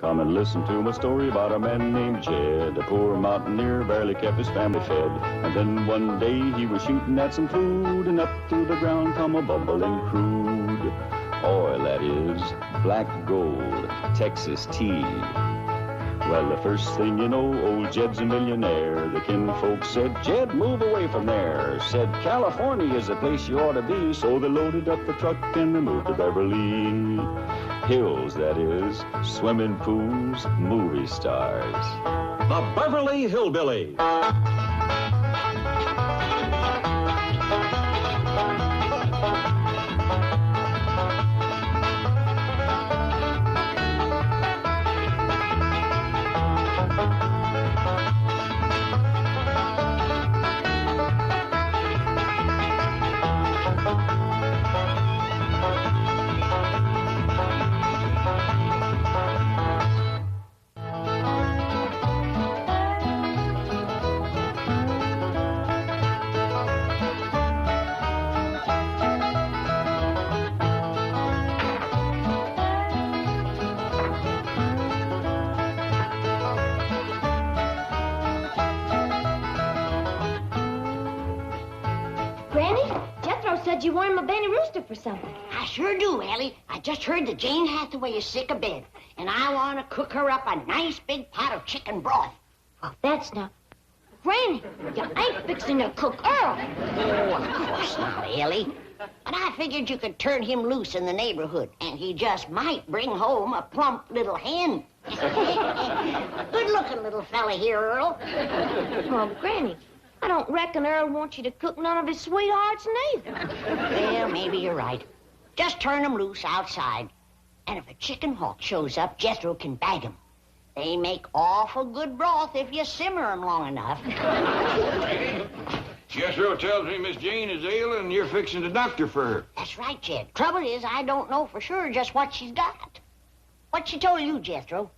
Come and listen to my story about a man named Jed. A poor mountaineer barely kept his family fed. And then one day he was shooting at some food, and up through the ground come a bubbling crude oil, that is, black gold, Texas tea. Well, the first thing you know, old Jed's a millionaire. The kinfolk said, Jed, move away from there. Said, California is the place you ought to be. So they loaded up the truck and they moved to Beverley Hills, that is, swimming pools, movie stars. The Beverley Hillbillies. Said you wanted my Benny Rooster for something. I sure do, Elly. I just heard that Jane Hathaway is sick of bed, and I want to cook her up a nice big pot of chicken broth. Oh, that's not... Granny, you ain't fixing to cook Earl. Oh, of course not, Elly. But I figured you could turn him loose in the neighborhood, and he just might bring home a plump little hen. Good-looking little fella here, Earl. Oh, Granny, I don't reckon Earl wants you to cook none of his sweethearts neither. Well, maybe you're right. Just turn him loose outside. And if a chicken hawk shows up, Jethro can bag him. They make awful good broth if you simmer them long enough. Jethro tells me Miss Jane is ill and you're fixing the doctor for her. That's right, Jed. Trouble is, I don't know for sure just what she's got. What she told you, Jethro?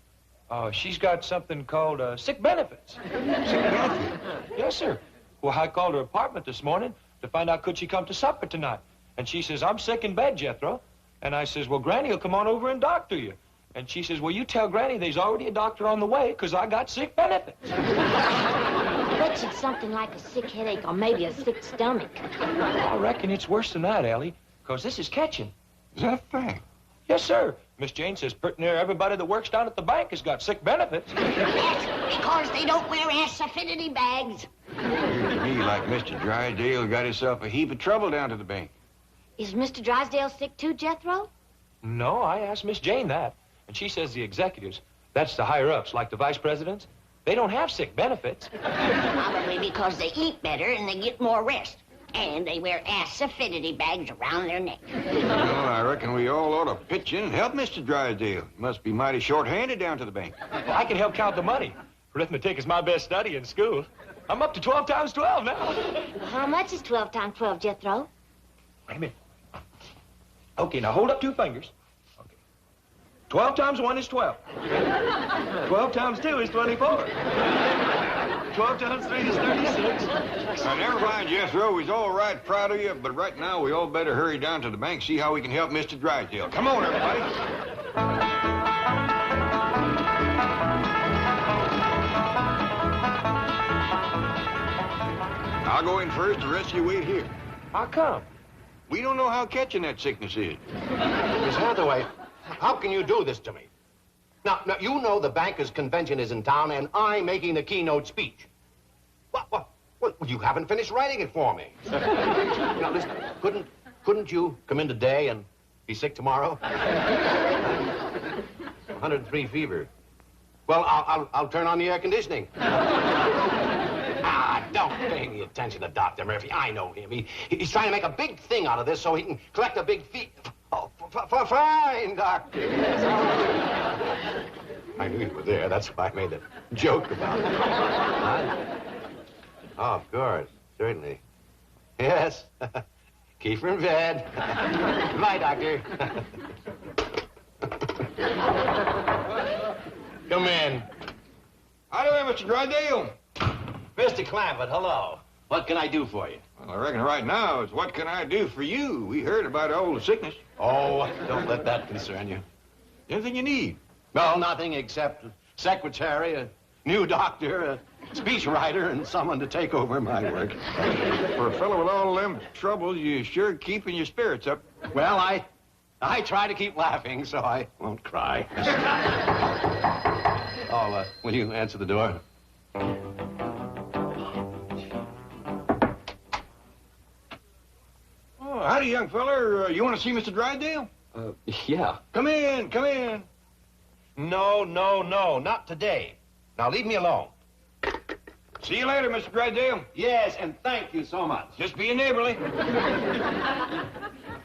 Oh, she's got something called sick benefits. Sick benefit? Yes, sir. Well, I called her apartment this morning to find out could she come to supper tonight. And she says, I'm sick in bed, Jethro. And I says, well, Granny will come on over and doctor you. And she says, well, you tell Granny there's already a doctor on the way because I got sick benefits. I bet it's something like a sick headache or maybe a sick stomach. I reckon it's worse than that, Elly, because this is catching. Is that a fact? Yes, sir. Miss Jane says pretty near everybody that works down at the bank has got sick benefits. That's because they don't wear ass-affinity bags. Appears to me like Mr. Drysdale got himself a heap of trouble down to the bank. Is Mr. Drysdale sick too, Jethro? No, I asked Miss Jane that. And she says the executives, that's the higher-ups, like the vice presidents, they don't have sick benefits. Probably because they eat better and they get more rest. And they wear ass-affinity bags around their neck. Well, I reckon we all ought to pitch in and help Mr. Drysdale. He must be mighty short-handed down to the bank. Well, I can help count the money. Arithmetic is my best study in school. I'm up to 12 times 12 now. Well, how much is 12 times 12, Jethro? Wait a minute. Okay, now hold up two fingers. Okay. 12 times 1 is 12. 12 times 2 is 24. 12 times 3 is 36. Now, never mind, Jethro. We's all right proud of you, but right now we all better hurry down to the bank, see how we can help Mr. Drysdale. Come on, everybody. I'll go in first. The rest of you wait here. How come? We don't know how catching that sickness is. Miss Hathaway, how can you do this to me? Now, you know the bankers' convention is in town, and I'm making the keynote speech. What? Well, you haven't finished writing it for me. Now, listen, couldn't you come in today and be sick tomorrow? 103 fever. Well, I'll turn on the air conditioning. Don't pay any attention to Dr. Murphy. I know him. He's trying to make a big thing out of this so he can collect a big fee. Oh, fine, Doctor. I knew you were there. That's why I made a joke about it. Huh? Oh, of course. Certainly. Yes. Keep her in bed. Goodbye, Doctor. Come in. How do you, Mr. Drysdale? Mr. Clampett, hello. What can I do for you? Well, I reckon right now it's what can I do for you? We heard about all the sickness. Oh, don't let that concern you. Anything you need. Well, nothing except a secretary, a new doctor, a speechwriter, and someone to take over my work. For a fellow with all them troubles, you sure keeping your spirits up. Well, I try to keep laughing so I won't cry. Oh, will you answer the door? Oh, howdy, young feller. You want to see Mr. Drysdale? Yeah. Come in, come in. No, not today. Now, leave me alone. See you later, Mr. Drysdale. Yes, and thank you so much. Just being neighborly.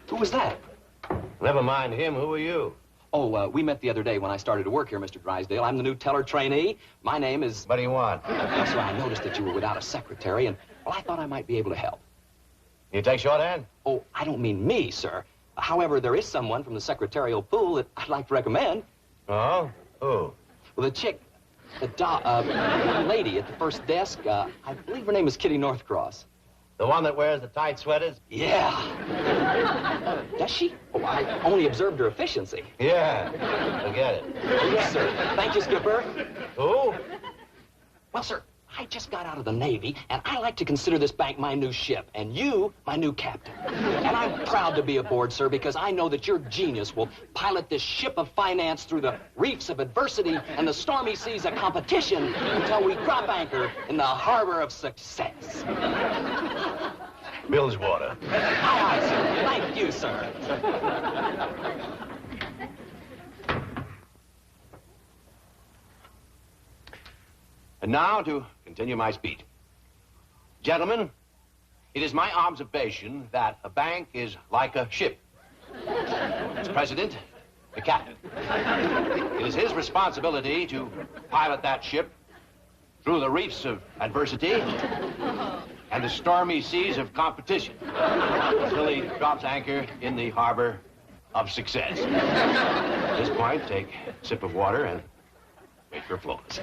Who was that? Never mind him. Who are you? Oh, we met the other day when I started to work here, Mr. Drysdale. I'm the new teller trainee. My name is... What do you want? That's why I noticed that you were without a secretary, and, well, I thought I might be able to help. You take shorthand? Oh, I don't mean me, sir. However, there is someone from the secretarial pool that I'd like to recommend. Oh? Who? Well, the chick, the young lady at the first desk, I believe her name is Kitty Northcross. The one that wears the tight sweaters? Yeah. Does she? Oh, I only observed her efficiency. Yeah. Forget it. Oh, yes, sir. Thank you, Skipper. Who? Well, sir, I just got out of the Navy, and I like to consider this bank my new ship, and you my new captain. And I'm proud to be aboard, sir, because I know that your genius will pilot this ship of finance through the reefs of adversity and the stormy seas of competition until we drop anchor in the harbor of success. Bilgewater. Aye, aye, sir. Thank you, sir. And now to continue my speech. Gentlemen, it is my observation that a bank is like a ship. Its president, the captain. It is his responsibility to pilot that ship through the reefs of adversity and the stormy seas of competition until he drops anchor in the harbor of success. At this point, take a sip of water and wait for applause.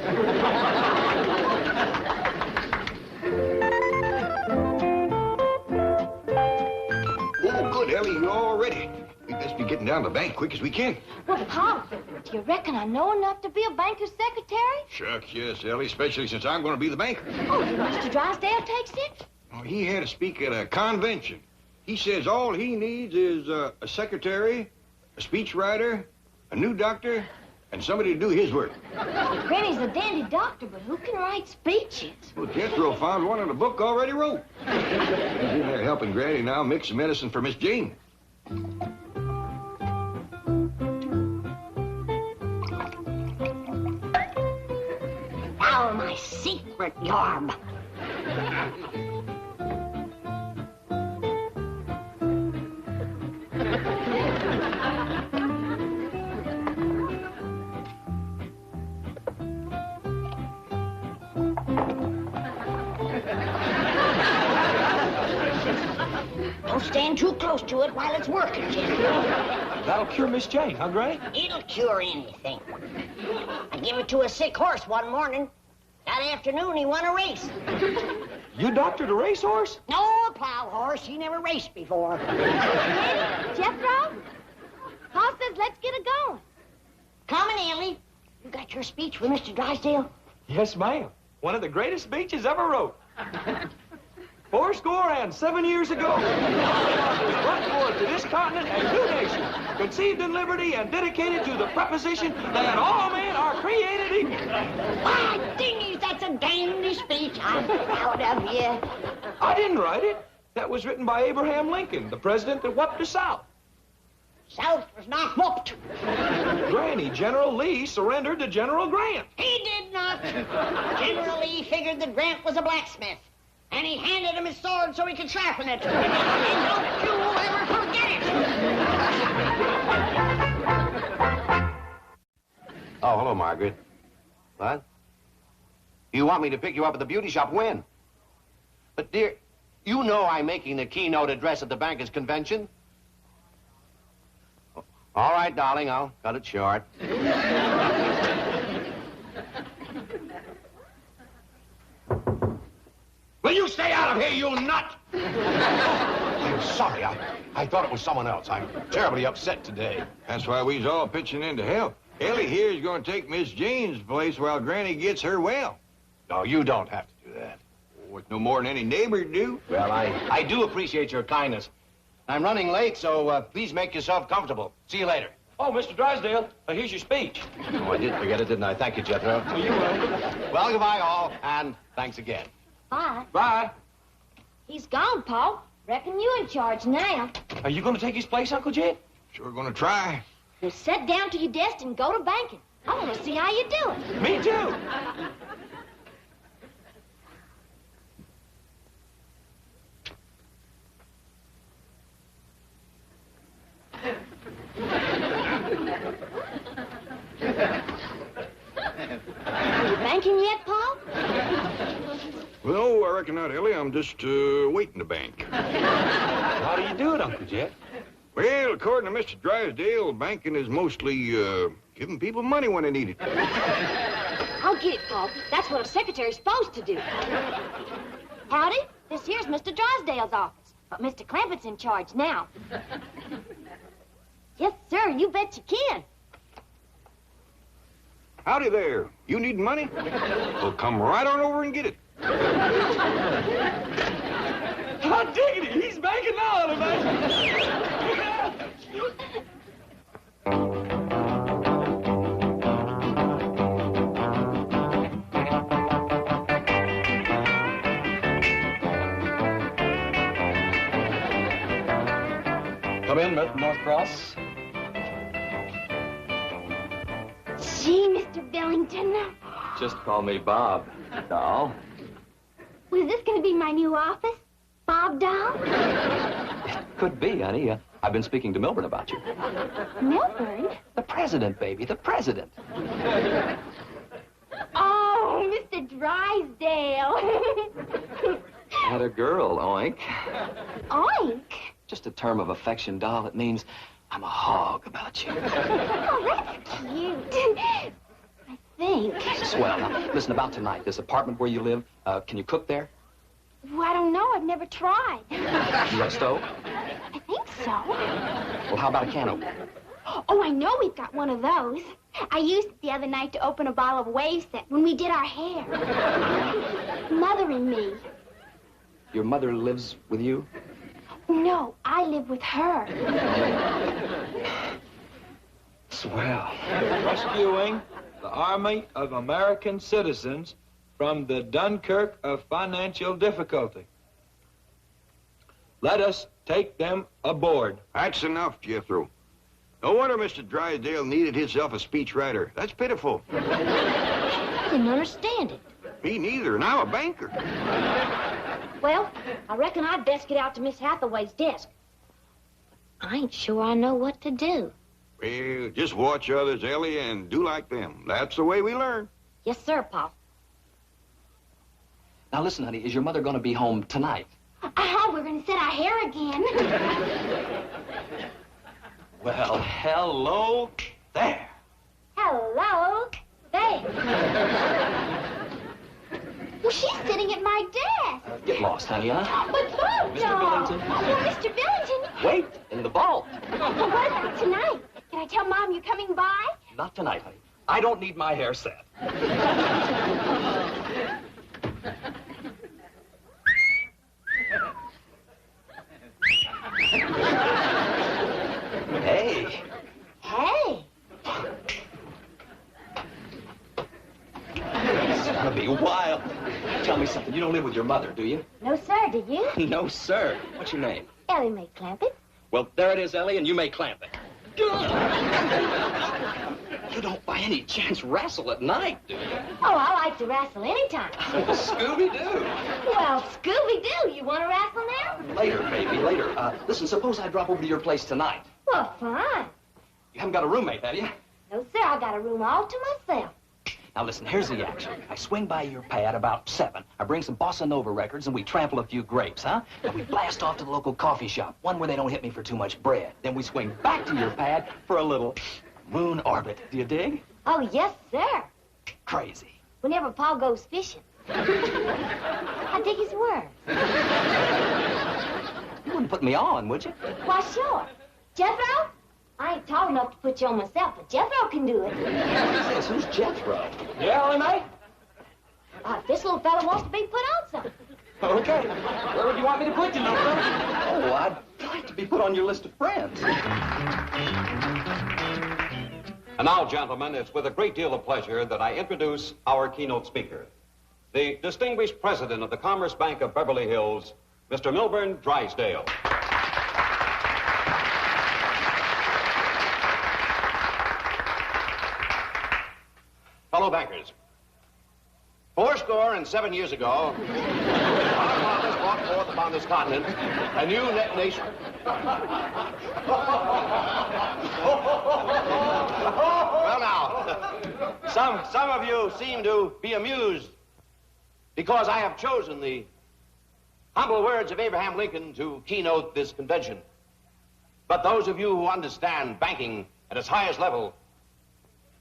Oh, good, Elly, you're all ready. We best be getting down to the bank quick as we can. Well, Pop, do you reckon I know enough to be a banker's secretary? Shucks, yes, Elly, especially since I'm going to be the banker. Oh, did Mr. Drysdale takes it? Oh, he had to speak at a convention. He says all he needs is a secretary, a speechwriter, a new doctor, and somebody to do his work. Granny's a dandy doctor, but who can write speeches? Well, Jethro found one in a book already wrote. He's in there helping Granny now mix some medicine for Miss Jane. Now my secret yarb. Don't stand too close to it while it's working, Jim. That'll cure Miss Jane, huh, Granny? It'll cure anything. I gave it to a sick horse one morning. That afternoon, he won a race. You doctored a racehorse? No, a plow horse. He never raced before. Jethro? Pa says let's get it going. Come on, Elly. You got your speech for Mr. Drysdale? Yes, ma'am. One of the greatest speeches ever wrote. 7 years ago, was brought forth to this continent a new nation, conceived in liberty and dedicated to the proposition that all men are created equal. Why, dingies, that's a dandy speech. I'm proud of you. I didn't write it. That was written by Abraham Lincoln, the president that whooped the South. South was not whooped. Granny, General Lee surrendered to General Grant. He did not. General Lee figured that Grant was a blacksmith. And he handed him his sword so he could sharpen it. And don't you ever forget it. Oh, hello, Margaret. What? You want me to pick you up at the beauty shop when? But, dear, you know I'm making the keynote address at the bankers' convention. All right, darling, I'll cut it short. Will you stay out of here, you nut? I'm sorry. I thought it was someone else. I'm terribly upset today. That's why we's all pitching in to help. Elly here is going to take Miss Jane's place while Granny gets her well. No, you don't have to do that. Oh, it's no more than any neighbor do. Well, I do appreciate your kindness. I'm running late, so please make yourself comfortable. See you later. Oh, Mr. Drysdale, here's your speech. Oh, I did forget it, didn't I? Thank you, Jethro. Well, you will. Well, goodbye, all, and thanks again. Bye. Bye. He's gone, Pa. Reckon you in charge now. Are you going to take his place, Uncle Jed? Sure going to try. Well, sit down to your desk and go to banking. I want to see how you do it. Me too. Are you banking yet, Pa? Well, I reckon not, Elly. I'm just waiting to bank. How do you do it, Uncle Jed? Well, according to Mr. Drysdale, banking is mostly giving people money when they need it. I'll get it, Pa. That's what a secretary's supposed to do. Howdy, this here's Mr. Drysdale's office, but Mr. Clampett's in charge now. Yes, sir, you bet you can. Howdy there. You need money? Well, come right on over and get it. Hot diggity, he's banking now, everybody. Come in, Mr. Northcross. Gee, Mr. Billington. Just call me Bob, doll. Was this going to be my new office? Bob Doll? Could be, honey. I've been speaking to Milburn about you. Milburn? The president, baby, the president. Oh, Mr. Drysdale. Had a girl, oink. Oink? Just a term of affection, doll. It means I'm a hog about you. Oh, that's cute. I think. Swell. Now, listen, about tonight, this apartment where you live, can you cook there? Well, I don't know. I've never tried. You got a stove? I think so. Well, how about a can opener? Oh, I know we've got one of those. I used it the other night to open a bottle of wave set when we did our hair. Mother and me. Your mother lives with you? No, I live with her. Swell. Rescuing the Army of American citizens from the Dunkirk of financial difficulty. Let us take them aboard. That's enough, Jethro. No wonder Mr. Drysdale needed himself a speechwriter. That's pitiful. I didn't understand it. Me neither, and I'm a banker. Well, I reckon I'd best get out to Miss Hathaway's desk. I ain't sure I know what to do. Well, just watch others, Elly, and do like them. That's the way we learn. Yes, sir, Pop. Now, listen, honey, is your mother going to be home tonight? We're going to set our hair again. Well, hello there. Hello there. Well, she's sitting at my desk. Get lost, honey, huh? But Bob, Mr. Billington. Oh, Mr. Billington. Wait, in the vault. Well, what about tonight? Can I tell Mom you're coming by? Not tonight, honey. I don't need my hair set. Hey. Hey. It's gonna be wild. Tell me something. You don't live with your mother, do you? No, sir, do you? No, sir. What's your name? Elly Mae Clampett. Well, there it is, Elly, and you may clamp it. You don't by any chance wrestle at night, do you? Oh, I like to wrestle anytime. Scooby-Doo. Well, Scooby-Doo, you want to wrestle now? Later, baby, later. Listen, suppose I drop over to your place tonight. Well, fine. You haven't got a roommate, have you? No, sir, I got a room all to myself. Now, listen, here's the action. I swing by your pad about 7. I bring some bossa nova records, and we trample a few grapes, huh? And we blast off to the local coffee shop, one where they don't hit me for too much bread. Then we swing back to your pad for a little moon orbit. Do you dig? Oh, yes, sir. Crazy. Whenever Pa goes fishing. I dig his word. You wouldn't put me on, would you? Why, sure. Jethro, I ain't tall enough to put you on myself, but Jethro can do it. Yes, who's Jethro? Yeah, Elly Mae? If this little fella wants to be put on something. Okay. Where would you want me to put you, little fella? Oh, I'd like to be put on your list of friends. And now, gentlemen, it's with a great deal of pleasure that I introduce our keynote speaker, the distinguished president of the Commerce Bank of Beverly Hills, Mr. Milburn Drysdale. Fellow bankers, 407 years ago, our fathers brought forth upon this continent a new nation. Well, now, some of you seem to be amused because I have chosen the humble words of Abraham Lincoln to keynote this convention. But those of you who understand banking at its highest level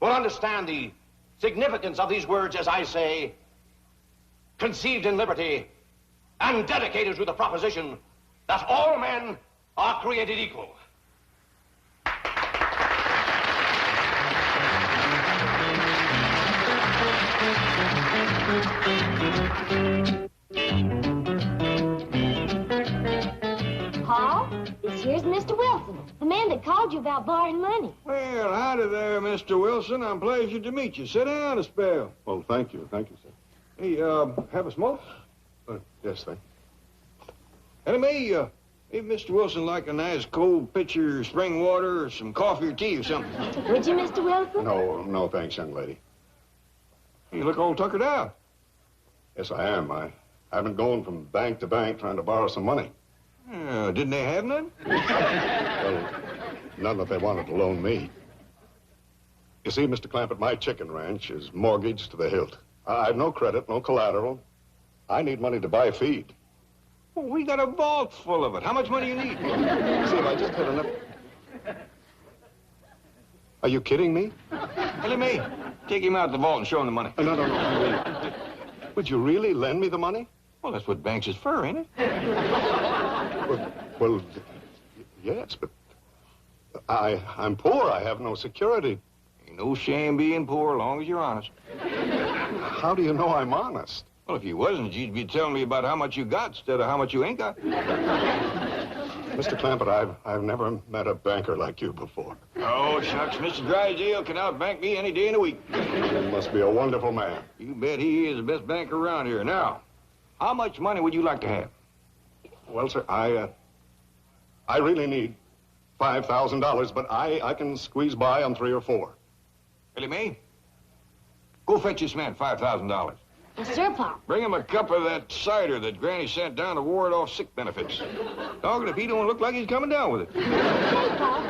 will understand the significance of these words as I say, conceived in liberty and dedicated to the proposition that all men are created equal. Paul, this here's Mr. Wilson, the man that called you about borrowing money. Well, howdy there, Mr. Wilson. I'm pleased to meet you. Sit down a spell. Well, thank you, sir. Hey, have a smoke? Yes, thank Elly Mae, maybe Mr. Wilson like a nice cold pitcher of spring water or some coffee or tea or something. Would you, Mr. Wilson? you. No, thanks, young lady. You look all tuckered out. Yes, I am. I've been going from bank to bank trying to borrow some money. Didn't they have none? Well, none that they wanted to loan me. You see, Mr. Clampett, my chicken ranch is mortgaged to the hilt. I've no credit, no collateral. I need money to buy feed. Well, we got a vault full of it. How much money you need? See, if I just had enough... Are you kidding me? Elly Mae, take him out the vault and show him the money. No. Would you really lend me the money? Well, that's what banks is for, ain't it? Well, yes, but I'm poor. I have no security. Ain't no shame being poor as long as you're honest. How do you know I'm honest? Well, if you wasn't, you'd be telling me about how much you got instead of how much you ain't got. Mr. Clampett, I've never met a banker like you before. Oh, shucks, Mr. Drysdale can outbank me any day in the week. You must be a wonderful man. You bet he is the best banker around here. Now, how much money would you like to have? Well, sir, I really need $5,000, but I can squeeze by on 3 or 4. Elly Mae, go fetch this man $5,000. Yes, sir, Paul. Bring him a cup of that cider that Granny sent down to ward off sick benefits. Doggone if he don't look like he's coming down with it. Okay, Paul.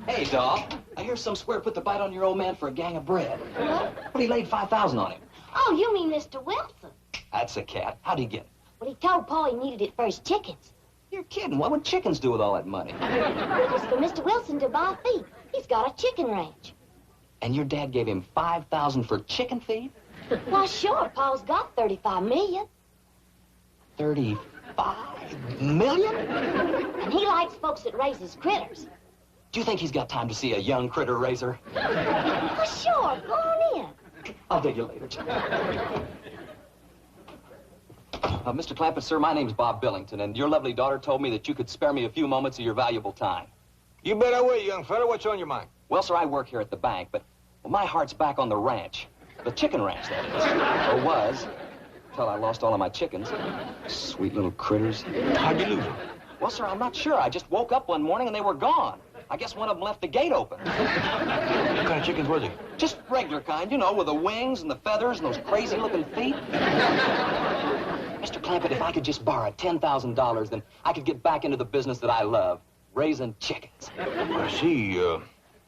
Hey, Doc. I hear some square put the bite on your old man for a gang of bread. What? But he laid $5,000 on him. Oh, you mean Mr. Wilson? That's a cat. How'd he get it? Well, he told Paul he needed it for his chickens. You're kidding. What would chickens do with all that money? It was for Mr. Wilson to buy feed. He's got a chicken ranch. And your dad gave him $5,000 for chicken feed? Why, sure, Paul's got $35 million. $35 million? And he likes folks that raises critters. Do you think he's got time to see a young critter raiser? Well, sure, go on in. I'll dig you later. Mr. Clampett, sir, my name's Bob Billington, and your lovely daughter told me that you could spare me a few moments of your valuable time. You bet I will, young fella. What's on your mind? Well, sir, I work here at the bank, but my heart's back on the ranch. The chicken ranch, that is. Or was, until I lost all of my chickens. Sweet little critters. How'd you lose them? Well, sir, I'm not sure. I just woke up one morning and they were gone. I guess one of them left the gate open. What kind of chickens was he? Just regular kind, you know, with the wings and the feathers and those crazy-looking feet. Mr. Clampett, if I could just borrow $10,000, then I could get back into the business that I love, raising chickens. I see.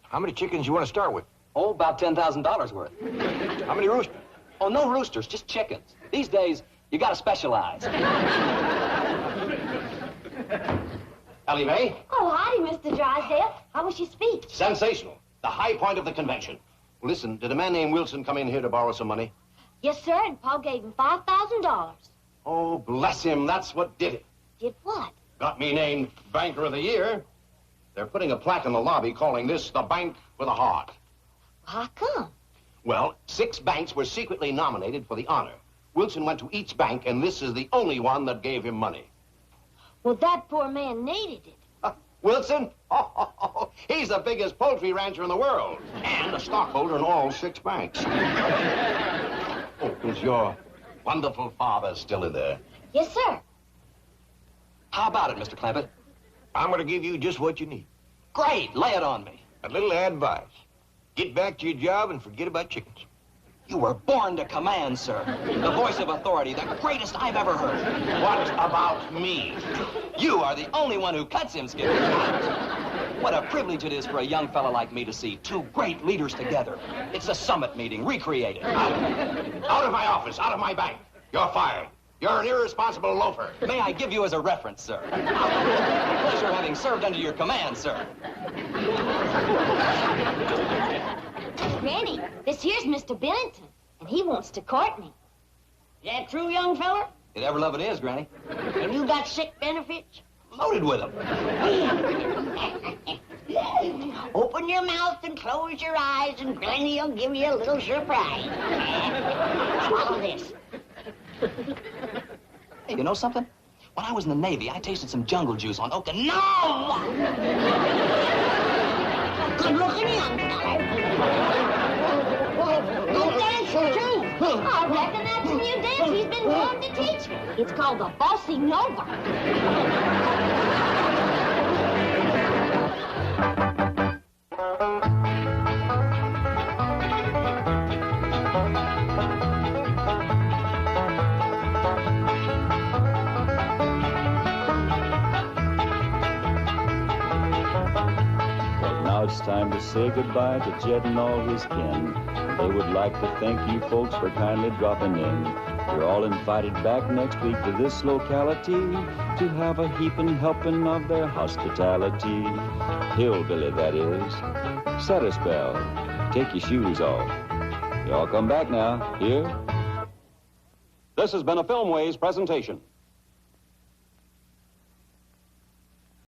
How many chickens you want to start with? Oh, about $10,000 worth. How many roosters? Oh, no roosters, just chickens. These days, you gotta specialize. Elly Mae, Oh, howdy, Mr. Drysdale. How was your speech? sensational. The high point of the convention. Listen, did a man named Wilson come in here to borrow some money? Yes, sir, and Paul gave him $5,000. Oh, bless him. That's what did it. Did what? Got me named Banker of the Year. They're putting a plaque in the lobby calling this the bank with a heart. How come? Well, 6 banks were secretly nominated for the honor. Wilson went to each bank, and this is the only one that gave him money. Well, that poor man needed it. Wilson? He's the biggest poultry rancher in the world, and a stockholder in all 6 banks. Oh, is your wonderful father still in there? Yes, sir. How about it, Mr. Clampett? I'm going to give you just what you need. Great, lay it on me. A little advice. Get back to your job and forget about chickens. You were born to command, sir. The voice of authority, the greatest I've ever heard. What about me? You are the only one who cuts him, Skipper. What a privilege it is for a young fella like me to see 2 great leaders together. It's a summit meeting, recreated. Out of my office, out of my bank. You're fired. You're an irresponsible loafer. May I give you as a reference, sir? Pleasure having served under your command, sir. Granny, this here's Mr. Bennington, and he wants to court me. Is that true, young feller? It ever love it is, Granny. And you got sick benefits? Loaded with them. Open your mouth and close your eyes, and Granny will give you a little surprise. Swallow this. Hey, you know something? When I was in the Navy, I tasted some jungle juice on Okinawa. Good-looking young feller. Good dancer, too. I reckon that's a new dance he's been wanting to teach me. It's called the Bossy Nova. Now it's time to say goodbye to Jed and all his kin. They would like to thank you folks for kindly dropping in. You're all invited back next week to this locality to have a heaping helping of their hospitality. Hillbilly, that is. Set a spell. Take your shoes off. Y'all come back now. Here. This has been a Filmways presentation.